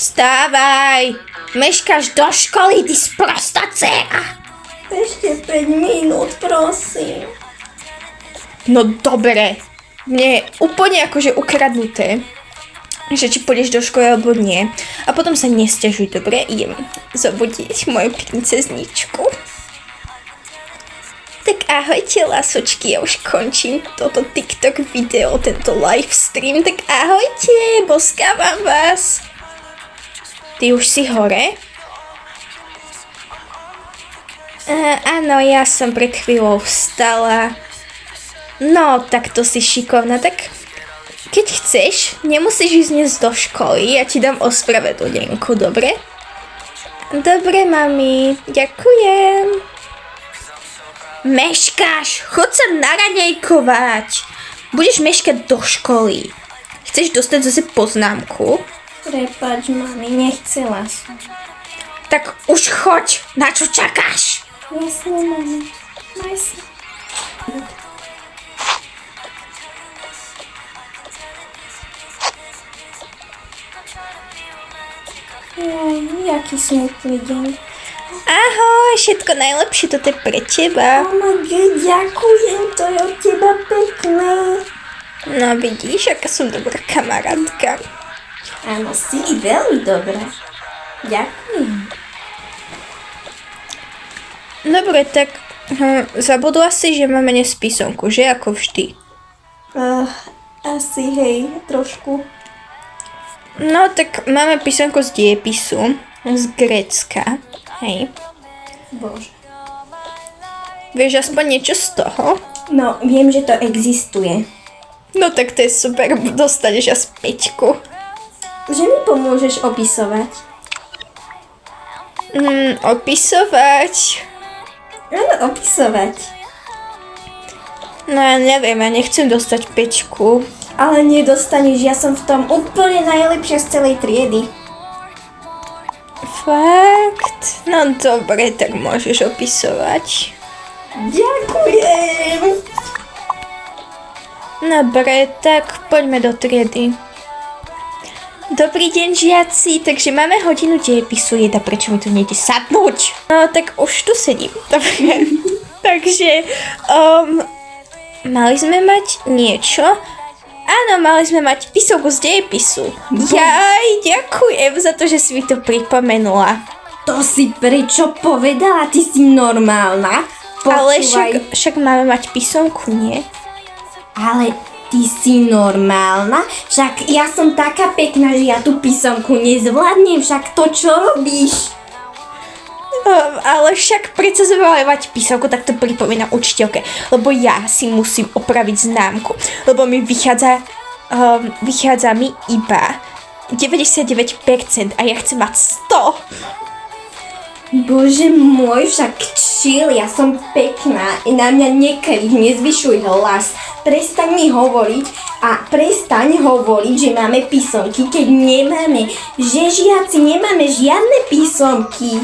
Vstávaj! Meškáš do školy, ty sprostá dcera! Ešte 5 minút, prosím. No dobre, mne je úplne akože ukradnuté, že či pôjdeš do školy alebo nie. A potom sa nesťažuj, dobre? Idem zobudiť moju princezničku. Tak ahojte, lasočky, ja už končím toto TikTok video, tento livestream. Tak ahojte, boskávam vás. Ty už si hore? Áno, ja som pred chvíľou vstala. No, tak to si šikovná, tak keď chceš, nemusíš ísť dnes do školy, ja ti dám ospravedlnenku, dobre? Dobre, mami, ďakujem. Meškáš, chod sa naraňajkovať. Budeš meškať do školy. Chceš dostať zase poznámku? Prepáč, mami, nechcela som. Tak už choď, na čo čakáš? Jasne, mami, jasne. Jaký smutný deň. Ahoj, všetko najlepšie, toto je pre teba. Oh my god, ďakujem, to je od teba pekné. No vidíš, aká som dobrá kamarátka. Áno, si veľmi dobrá. Ďakujem. Dobre, tak zabudla si, že máme dnes písomku, že? Ako vždy. Asi, hej, trošku. No, tak máme písomku z diepisu, z Grécka, hej. Bože. Vieš aspoň niečo z toho? No, viem, že to existuje. No tak to je super, dostaneš asi 5. Že mi pomôžeš opisovať? Opisovať? Áno, opisovať. No ja neviem, ja nechcem dostať 5. Ale nedostaneš, ja som v tom úplne najlepšia z celej triedy. Fakt? No dobre, tak môžeš opisovať. Ďakujem. Dobre, tak poďme do triedy. Dobrý deň, žiaci, takže máme hodinu dejepisu, Jeda, prečo mi tu nejde sadnúť? No, tak už tu sedím, dobre. Takže, mali sme mať niečo? Áno, mali sme mať písomku z dejepisu. Jaj, ďakujem za to, že si mi to pripomenula. To si prečo povedala? Ty si normálna? Ale Počúvaj. však máme mať písomku, nie? Ale ty si normálna? Však ja som taká pekná, že ja tú písomku nezvládnem. Však to čo robíš? Ale však predsa sme mali mať písomku, tak to pripomínam učiteľke, lebo ja si musím opraviť známku, lebo mi vychádza mi iba 99% a ja chcem mať 100. Bože môj, však chill, ja som pekná i na mňa nekrič, nezvyšuj hlas. Prestaň mi hovoriť a prestaň hovoriť, že máme písomky, keď nemáme, že žiaci nemáme žiadne písomky.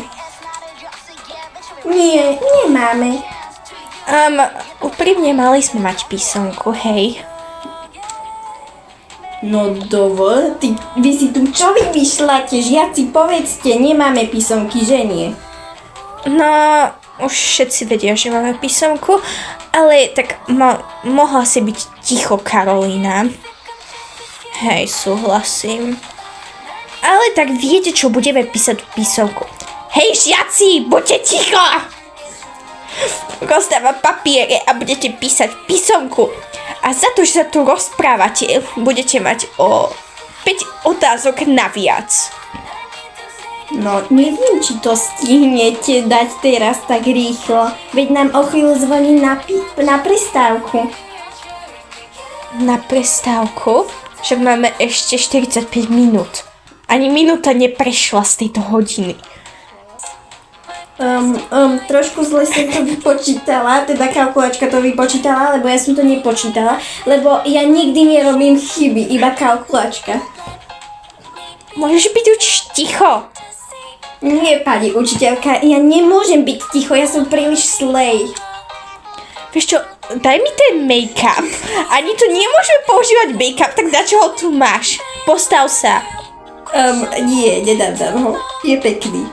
Nie, nemáme. Úprimne mali sme mať písomku, hej. No dovol, vy si tu čo vymýšľate, žiaci, povedzte, nemáme písomky, že nie? No, už všetci vedia, že máme písomku, ale tak mohla si byť ticho, Karolína. Hej, súhlasím. Ale tak viete, čo budeme písať v písomku. Hej, žiaci, buďte ticho! Rozdávam papiere a budete písať písomku. A za to, že sa tu rozprávate, budete mať o 5 otázok naviac. No, neviem, či to stihnete dať teraz tak rýchlo. Veď nám o chvíľu zvoní na prestávku. Na prestávku? Však máme ešte 45 minút. Ani minúta neprešla z tejto hodiny. Trošku zle som to vypočítala, teda kalkulačka to vypočítala, lebo ja som to nepočítala, lebo ja nikdy nerobím chyby, iba kalkulačka. Môžeš byť už ticho. Nie, pani učiteľka, ja nemôžem byť ticho, ja som príliš slej. Vieš čo, daj mi ten make-up. Ani tu nemôžeme používať make-up, tak na čo ho tu máš? Postav sa. Nie, nedám ho. Je pekný.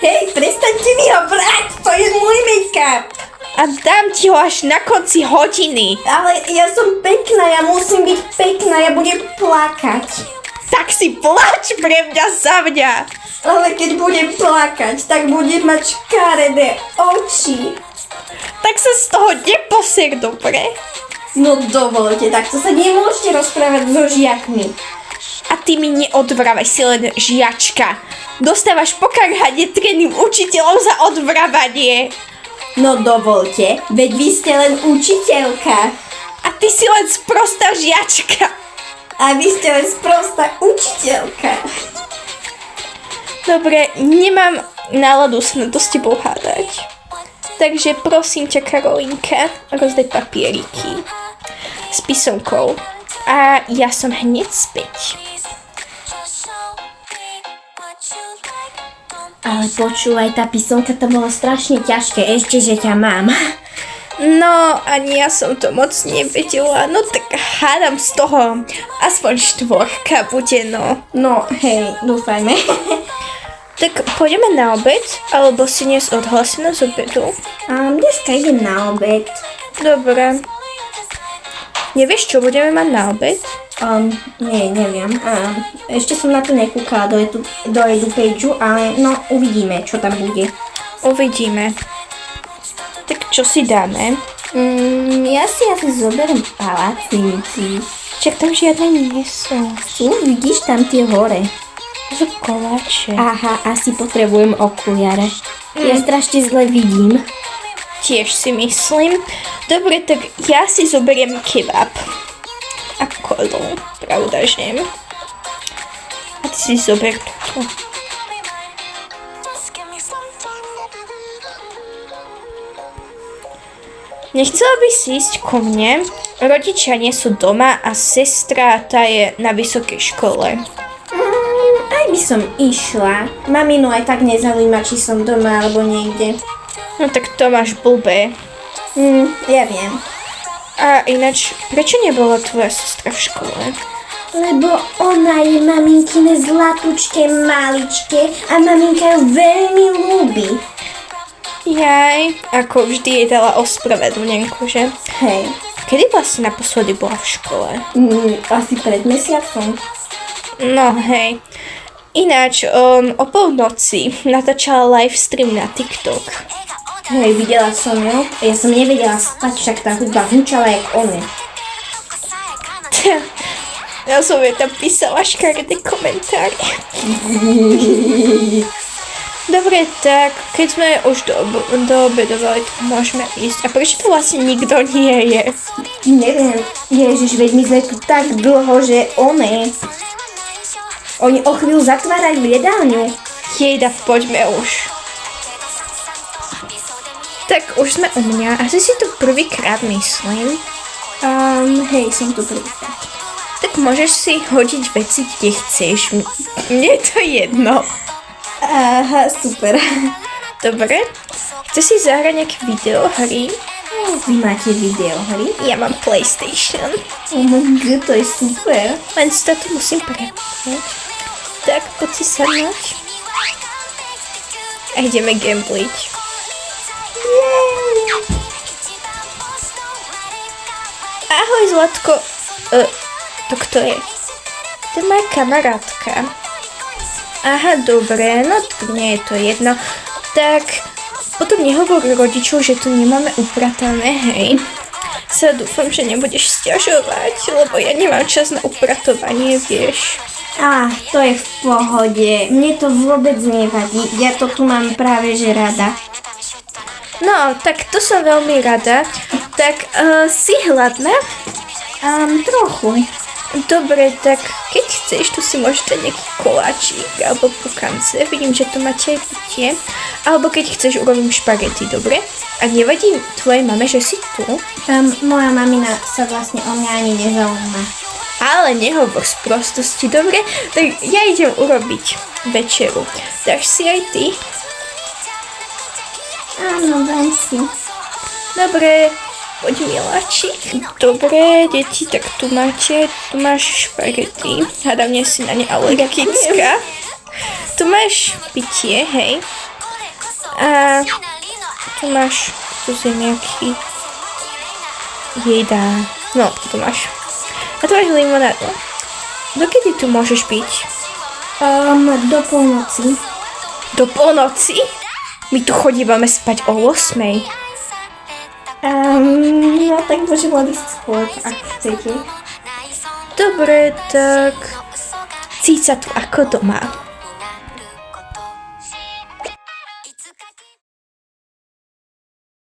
Hej, prestaňte mi ho brať, to je môj make-up. A dám ti ho až na konci hodiny. Ale ja som pekná, ja musím byť pekná, ja budem plakať. Tak si plač pre mňa za mňa. Ale keď budem plakať, tak budem mať škaredé oči. Tak sa z toho neposer, dobre? No dovolte, takto sa nemôžete rozprávať so žiakmi. A ty mi neodvrávaj, si len žiačka. Dostávaš pokarhanie treným učiteľom za odvrávanie. No dovolte, veď vy ste len učiteľka. A ty si len sprostá žiačka. A vy ste len sprostá učiteľka. Dobre, nemám náladu sa na to s tebou hádať. Takže prosím ťa, Karolinka, rozdaj papieriky s písomkou. A ja som hneď späť. Ale počúvaj, tá písomka to bolo strašne ťažké, ešte, že ťa mám. No, ani ja som to moc nevedela. No tak hádam z toho aspoň 4 bude, no. No, hej, dúfajme. Tak pôjdeme na obed, alebo si dnes odhlásená z obedu? Dneska idem na obed. Dobre. Nevieš, čo budeme mať na obed? Nie, neviem. Ešte som na to nekúkala do EduPageu, ale no uvidíme, čo tam bude. Uvidíme. Tak čo si dáme? Ja si asi zoberiem palacinky. Čak tam žiadne nie sú. Vidíš tam tie hore. Sú koláče. Aha, asi potrebujem okuliare. Ja strašne zle vidím. Tiež si myslím. Dobre, tak ja si zoberiem kebab. A kolu, pravda, že? A ty si zober toto. Nechcela by si ísť ku mne? Rodičia nie sú doma a sestra tá je na vysokej škole. Aj by som išla. Maminu aj tak nezaujíma, či som doma alebo niekde. No tak to máš blbé. Ja viem. A ináč, prečo nebola tvoja sestra v škole? Lebo ona je maminkine zlatučké, maličké a maminka ju veľmi ľúbi. Jaj, ako vždy jej dala ospravedlnenku, že? Hej. Kedy vlastne naposledy bola v škole? Asi pred mesiacom. No hej. Ináč, o polnoci natáčala livestream na TikTok. Hej, videla som ju. Ja som nevedela spať, však tá hudba húčala jak one. Ja som jej tam písala škaredé komentáre. Dobre, tak keď sme už doobedovali, tak môžeme ísť. A prečo tu vlastne nikto nie je? Neviem, ježiš, veď my sme tu tak dlho, že oni o chvíľu zatvárali jedálňu. Jejda, poďme už. Tak už sme u mňa, asi si tu prvýkrát myslím. Hej, som tu prvýkrát. Tak môžeš si hodiť veci, kde chceš. Mne je to jedno. Aha, super. Dobre, chceš si zahrať nejaké videohry? Vy máte videohry? Ja mám PlayStation. To je super. Len si to tu musím prepnúť. Tak, poď si sadnúť. A ideme gambliť. Ahoj, Zlatko. To kto je? To je moja kamarátka. Aha, dobre, no tak nie je to jedno. Tak, potom nehovor rodičov, že tu nemáme upratané, hej. Sa dúfam, že nebudeš sťažovať, lebo ja nemám čas na upratovanie, vieš. To je v pohode. Mne to vôbec nevadí. Ja to tu mám práve že rada. No, tak to som veľmi rada. Tak, si hladná? Trochu. Dobre, tak keď chceš, tu si môžeš dať nejaký koláčik alebo pukance. Vidím, že to máte aj pitie. Alebo keď chceš, urobím špagety, dobre? A nevadí tvojej mame, že si tu? Moja mamina sa vlastne o mňa ani nezaujíma. Ale nehovor z prostosti, dobre? Tak ja idem urobiť večeru. Dáš si aj ty? Áno, dám si. Dobre, Poď, miláčik. Dobre, deti, tak tu máš špagety. Hádam, nie si na ne alergická. Tu máš pitie, hej. A tu máš zemiaky. Jedá. No, tu máš. A tu máš limonádu. Dokedy tu môžeš byť? Do polnoci. Do polnoci? My tu chodívame spať o 8. No tak môžem odísť skôr, ak chcete. Dobre, tak cíť sa tu ako doma.